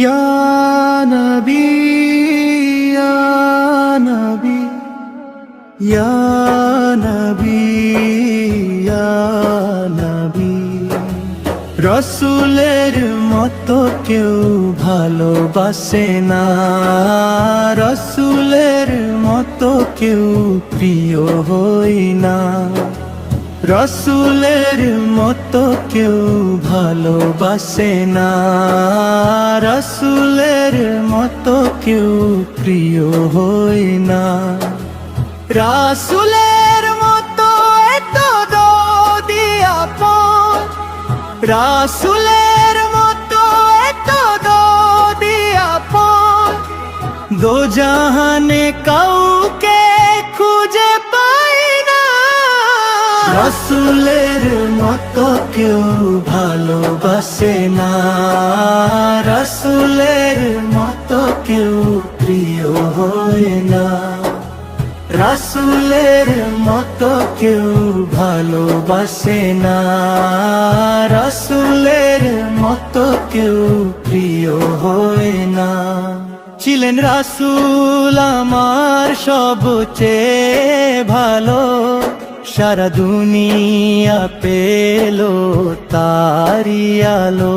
ইয়া নবী ইয়া নবী ইয়া নবী ইয়া নবী রসুলের মতো কেউ ভালোবাসে না, রসুলের মতো কেউ প্রিয় হই না, রসুলের মতো কেউ ভালোবাসে না, রসুলের মতো কেউ প্রিয় হই না। রসুলের মতো এত দরদি আপন, রসুলের মতো এত দরদি আপন, দো জাহানে কাউকে খুঁজে পাই না। রসুলের মতো কেউ ভালোবাসে না, রসুলের মতো কেউ প্রিয় হয় না, রসুলের মতো কেউ ভালোবাসে না, রসুলের মতো কেউ প্রিয় হয় না। ছিলেন রাসূল আমার সবচেয়ে ভালো, সারা দুনিয়া পেল তারি আলো।